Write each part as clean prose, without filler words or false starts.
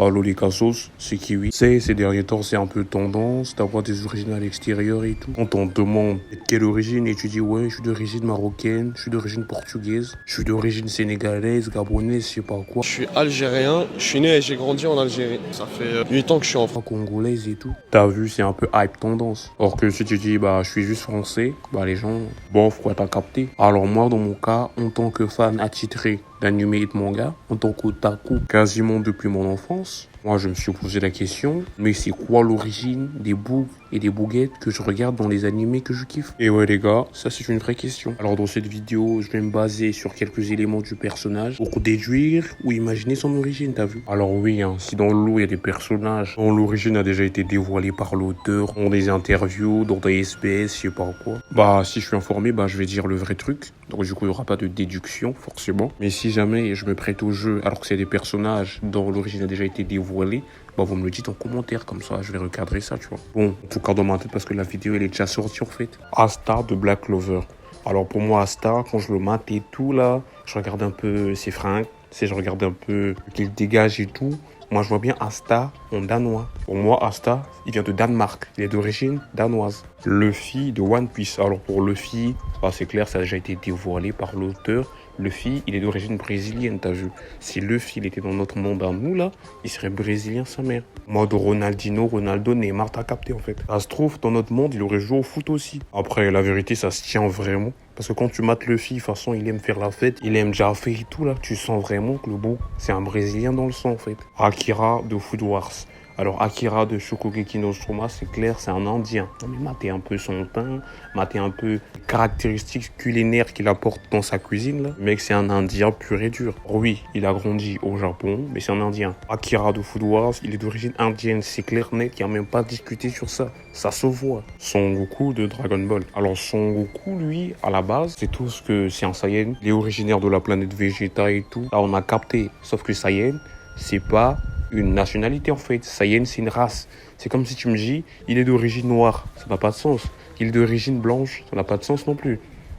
Allo les cassos, c'est Kiwi. Ces derniers temps, c'est un peu tendance d'avoir des origines à l'extérieur et tout. Quand on te demande de quelle origine et tu dis ouais, je suis d'origine marocaine, je suis d'origine portugaise, je suis d'origine sénégalaise, gabonaise, je sais pas quoi. Je suis algérien, je suis né et j'ai grandi en Algérie. Ça fait 8 ans que je suis en France. Congolaise et tout. T'as vu, c'est un peu hype tendance. Or que si tu dis bah je suis juste français, bah les gens, bof quoi, t'as capté. Alors moi dans mon cas, en tant que fan attitré d'anime et de manga, en tant qu'otaku quasiment depuis mon enfance, moi je me suis posé la question, mais c'est quoi l'origine des bougs et des bouguettes que je regarde dans les animés que je kiffe? Et ouais les gars, ça c'est une vraie question. Alors dans cette vidéo, je vais me baser sur quelques éléments du personnage pour déduire ou imaginer son origine, t'as vu? Alors oui, hein, si dans le lot il y a des personnages dont l'origine a déjà été dévoilée par l'auteur, dans des interviews, dans des SBS, je sais pas quoi, bah si je suis informé, bah je vais dire le vrai truc. Donc du coup il n'y aura pas de déduction forcément. Mais si jamais je me prête au jeu alors que c'est des personnages dont l'origine a déjà été dévoilée, bah vous me le dites en commentaire, comme ça je vais recadrer ça, tu vois. Bon, en tout cas dans ma tête parce que la vidéo elle est déjà sortie en fait. Asta de Black Clover. Alors pour moi Asta, quand je le mate et tout là, je regarde un peu ses fringues, je regarde un peu qu'il dégage et tout. Moi, je vois bien Asta en danois. Pour moi, Asta, il vient de Danemark. Il est d'origine danoise. Luffy de One Piece. Alors, pour Luffy, bah, c'est clair, ça a déjà été dévoilé par l'auteur. Luffy, il est d'origine brésilienne, t'as vu. Si Luffy, il était dans notre monde à nous, là, il serait brésilien, sa mère. Moi, de Ronaldinho, Ronaldo, Neymar, t'as capté, en fait. Ça se trouve, dans notre monde, il aurait joué au foot aussi. Après, la vérité, ça se tient vraiment. Parce que quand tu mates Luffy, de toute façon, il aime faire la fête, il aime Jafé et tout, là. Tu sens vraiment que le beau, c'est un Brésilien dans le sang, en fait. Akira de Food Wars. Alors, Akira de Shokugeki no Soma, c'est clair, c'est un Indien. Non, mais matez un peu son teint, matez un peu les caractéristiques culinaires qu'il apporte dans sa cuisine, là. Le mec, c'est un Indien pur et dur. Oui, il a grandi au Japon, mais c'est un Indien. Akira de Food Wars, il est d'origine indienne, c'est clair, net, il n'y a même pas discuté sur ça. Ça se voit. Son Goku de Dragon Ball. Alors, Son Goku, lui, à la base, c'est tout ce que c'est un Saiyan. Il est originaire de la planète Vegeta et tout. Là, on a capté. Sauf que Saiyan, c'est pas une nationalité en fait. Saiyan, c'est une race. C'est comme si tu me dis, il est d'origine noire. Ça n'a pas de sens. Il est d'origine blanche. Ça n'a pas de sens non plus.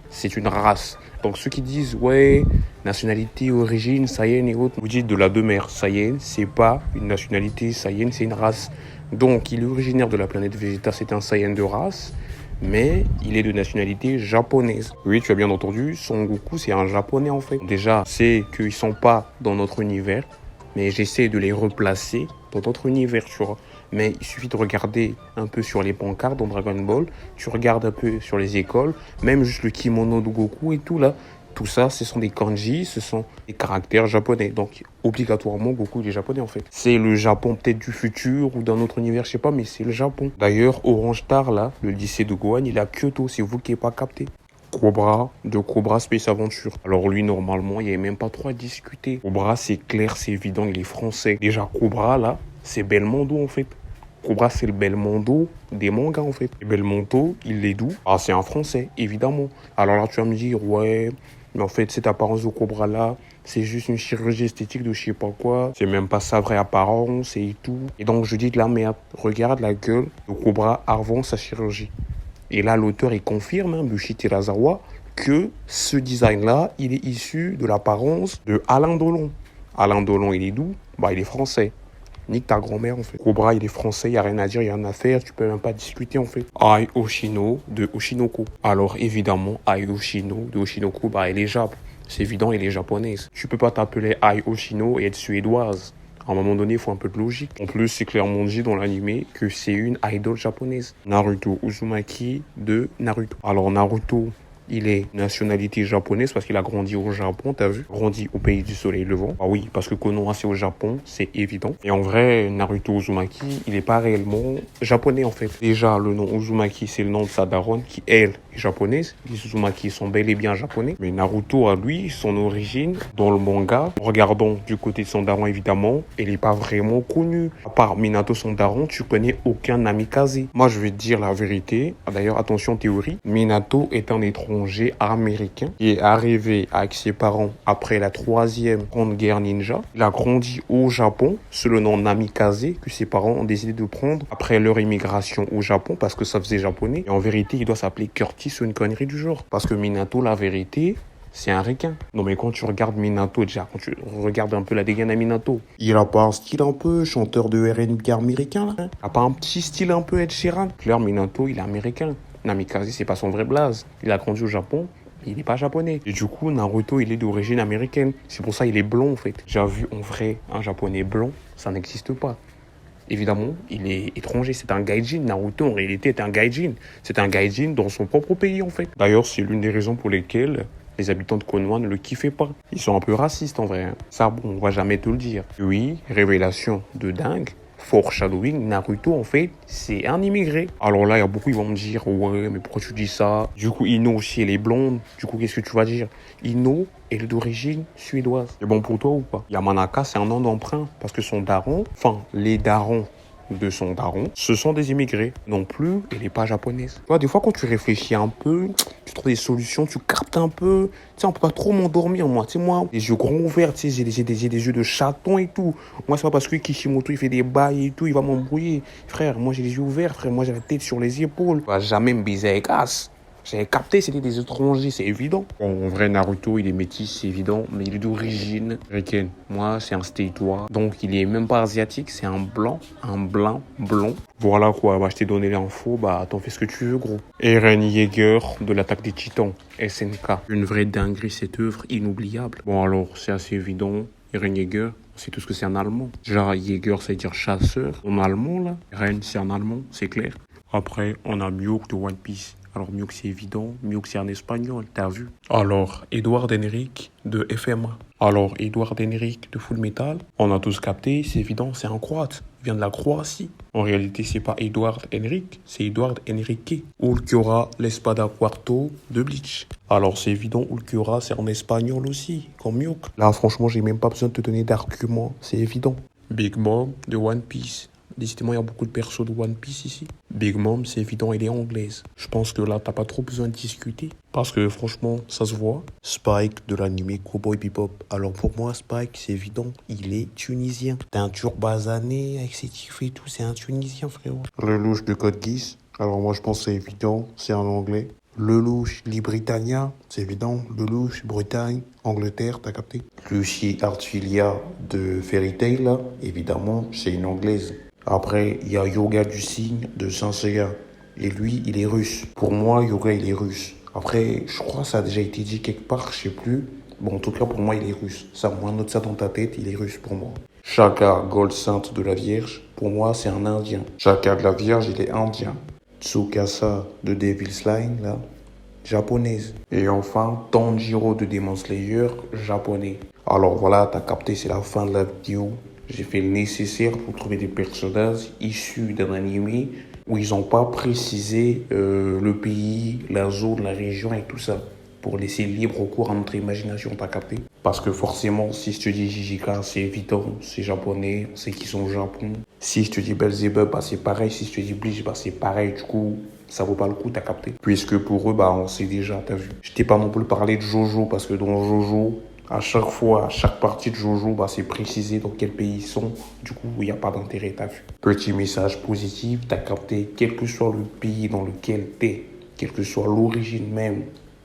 C'est une race. Donc ceux qui disent, ouais, nationalité, origine, Saiyan et autres, vous dites de la demeure. Saiyan, c'est pas une nationalité. Saiyan, c'est une race. Donc il est originaire de la planète Vegeta. C'est un Saiyan de race. Mais il est de nationalité japonaise. Oui, tu as bien entendu, Son Goku, c'est un japonais en fait. Déjà, c'est qu'ils sont pas dans notre univers. Mais j'essaie de les replacer dans d'autres univers, tu vois. Mais il suffit de regarder un peu sur les pancartes dans Dragon Ball, tu regardes un peu sur les écoles, même juste le kimono de Goku et tout là. Tout ça, ce sont des kanji, ce sont des caractères japonais. Donc, obligatoirement, Goku il est japonais en fait. C'est le Japon peut-être du futur ou d'un autre univers, je sais pas, mais c'est le Japon. D'ailleurs, Orange Star là, le lycée de Gohan, il est à Kyoto, c'est vous qui n'avez pas capté. Cobra de Cobra Space Adventure. Alors lui, normalement, il n'y avait même pas trop à discuter. Cobra, c'est clair, c'est évident, il est français. Déjà, Cobra, là, c'est Belmondo, en fait. Cobra, c'est le Belmondo des mangas, en fait. Et Belmondo, il est d'où? Ah, c'est un français, évidemment. Alors là, tu vas me dire, ouais, mais en fait, cette apparence de Cobra-là, c'est juste une chirurgie esthétique de je sais pas quoi. C'est même pas sa vraie apparence et tout. Et donc, je dis de la merde. Regarde la gueule de Cobra avant sa chirurgie. Et là, l'auteur, il confirme, hein, Bushi Terazawa, que ce design-là, il est issu de l'apparence de Alain Delon. Alain Delon, il est d'où? Bah, il est français. Nique ta grand-mère, en fait. Cobra, il est français, il n'y a rien à dire, il n'y a rien à faire, tu peux même pas discuter, en fait. Ai Oshino de Oshinoko. Alors, évidemment, Ai Oshino de Oshinoko, bah, elle est Jap. C'est évident, elle est japonaise. Tu peux pas t'appeler Ai Oshino et être suédoise. À un moment donné, il faut un peu de logique. En plus, c'est clairement dit dans l'anime que c'est une idole japonaise. Naruto Uzumaki de Naruto. Alors, Naruto, il est nationalité japonaise parce qu'il a grandi au Japon, t'as vu? Grandi au pays du soleil levant. Ah oui, parce que Konoha, c'est au Japon, c'est évident. Et en vrai, Naruto Uzumaki, il est pas réellement japonais, en fait. Déjà, le nom Uzumaki, c'est le nom de sa daronne qui, elle, est japonaise. Les Uzumaki sont bel et bien japonais. Mais Naruto, à lui, son origine, dans le manga, regardons du côté de son daron, évidemment, il n'est pas vraiment connu. À part Minato, son daron, tu connais aucun Namikaze. Moi, je vais te dire la vérité. D'ailleurs, attention, théorie. Minato est un étranger américain qui est arrivé avec ses parents après la 3e grande guerre ninja. Il a grandi au Japon sous le nom Namikaze que ses parents ont décidé de prendre après leur immigration au Japon parce que ça faisait japonais. Et en vérité, il doit s'appeler Curtis ou une connerie du genre. Parce que Minato, la vérité, c'est un requin. Non, mais quand tu regardes Minato, déjà, quand tu regardes un peu la dégaine à Minato, il a pas un style un peu chanteur de R&B américain, là, hein? Il a pas un petit style un peu Ed Sheeran? Claire, Minato, il est américain. Namikaze, c'est pas son vrai blaze. Il a grandi au Japon. Il n'est pas japonais. Et du coup, Naruto, il est d'origine américaine. C'est pour ça qu'il est blond, en fait. J'ai vu en vrai un japonais blond, ça n'existe pas. Évidemment, il est étranger. C'est un gaijin. Naruto, en réalité, est un gaijin. C'est un gaijin dans son propre pays, en fait. D'ailleurs, c'est l'une des raisons pour lesquelles les habitants de Konoha ne le kiffaient pas. Ils sont un peu racistes, en vrai. Ça, bon, on va jamais te le dire. Oui, révélation de dingue. Foreshadowing, Naruto, en fait, c'est un immigré. Alors là, il y a beaucoup qui vont me dire, ouais, mais pourquoi tu dis ça? Du coup, Ino aussi, elle est blonde. Du coup, qu'est-ce que tu vas dire? Ino, elle est d'origine suédoise. C'est bon pour toi ou pas? Yamanaka, c'est un nom d'emprunt parce que son daron, enfin, les darons de son daron, ce sont des immigrés. Non plus, elle n'est pas japonaise. Tu vois, des fois, quand tu réfléchis un peu, tu trouves des solutions, tu captes un peu. Tu sais, on peut pas trop m'endormir, moi. Tu sais, moi, les yeux grands ouverts, tu sais, j'ai des yeux de chaton et tout. Moi, c'est pas parce que Kishimoto, il fait des bails et tout, il va m'embrouiller. Frère, moi, j'ai les yeux ouverts, frère. Moi, j'ai la tête sur les épaules. Tu vas jamais me baiser avec As. J'avais capté, c'était des étrangers, c'est évident. Bon, en vrai, Naruto, il est métis, c'est évident, mais il est d'origine américaine. Moi, c'est un stétois. Donc, il est même pas asiatique, c'est un blanc blond. Voilà quoi, bah, je t'ai donné l'info, bah, t'en fais ce que tu veux, gros. Eren Yeager de l'attaque des titans, SNK. Une vraie dinguerie, cette œuvre inoubliable. Bon, alors, c'est assez évident. Eren Yeager, c'est tout ce que c'est en allemand. Genre, Yeager, ça veut dire chasseur. En allemand, là. Eren, c'est en allemand, c'est clair. Après, on a Mihawk de One Piece. Alors, Mihawk, c'est évident. Mihawk, c'est en espagnol, t'as vu? Alors, Edward Henrik de FMA. Alors, Edward Henrik de Full Metal. On a tous capté, c'est évident, c'est un croate. Il vient de la Croatie. En réalité, c'est pas Edward Henrik, c'est Edward Enrique. Ulquiorra, l'Espada Quarto de Bleach. Alors, c'est évident, Ulquiorra, c'est en espagnol aussi, comme Mihawk. Là, franchement, j'ai même pas besoin de te donner d'arguments, c'est évident. Big Mom de One Piece. Décidément, il y a beaucoup de persos de One Piece ici. Big Mom, c'est évident, elle est anglaise. Je pense que là, t'as pas trop besoin de discuter. Parce que franchement, ça se voit. Spike de l'anime Cowboy Bebop. Alors pour moi, Spike, c'est évident, il est tunisien. T'as un turbasané avec ses tifs et tout, c'est un tunisien, frérot. Le louche de Code Geass. Alors moi, je pense que c'est évident, c'est en anglais. Le louche Libritannia, c'est évident. Le louche Bretagne, Angleterre, t'as capté. Lucy Artfilia de Fairy Tail, là, évidemment, c'est une anglaise. Après, il y a Yoga du Cygne de Saint Seiya. Et lui, il est russe. Pour moi, Yoga, il est russe. Après, je crois que ça a déjà été dit quelque part, je sais plus. Bon, en tout cas, pour moi, il est russe. Ça, moi, note ça dans ta tête, il est russe pour moi. Shaka, Gold Sainte de la Vierge, pour moi, c'est un Indien. Shaka de la Vierge, il est indien. Tsukasa de Devil's Line, là, japonaise. Et enfin, Tanjiro de Demon Slayer, japonais. Alors voilà, t'as capté, c'est la fin de la vidéo. J'ai fait le nécessaire pour trouver des personnages issus d'un anime où ils n'ont pas précisé le pays, la zone, la région et tout ça. Pour laisser libre cours à notre imagination, t'as capté? Parce que forcément, si je te dis Jijika, c'est évident, c'est japonais, on sait qu'ils sont au Japon. Si je te dis Belzebub, bah c'est pareil. Si je te dis Bleach, bah c'est pareil. Du coup, ça vaut pas le coup, t'as capté? Puisque pour eux, bah on sait déjà, t'as vu? Je t'ai pas non plus parlé de Jojo, parce que dans Jojo, à chaque fois, à chaque partie de Jojo, bah, c'est précisé dans quel pays ils sont. Du coup, il n'y a pas d'intérêt, t'as vu. Petit message positif, t'as capté, quel que soit le pays dans lequel t'es, quelle que soit l'origine même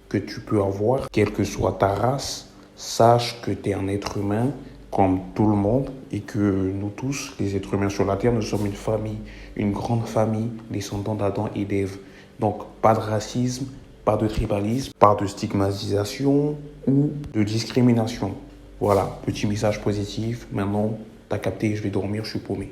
que tu peux avoir, quelle que soit ta race, sache que t'es un être humain comme tout le monde et que nous tous, les êtres humains sur la Terre, nous sommes une famille, une grande famille, descendants d'Adam et d'Ève. Donc, pas de racisme, pas de tribalisme, pas de stigmatisation ou de discrimination. Voilà, petit message positif. Maintenant, t'as capté, je vais dormir, je suis paumé.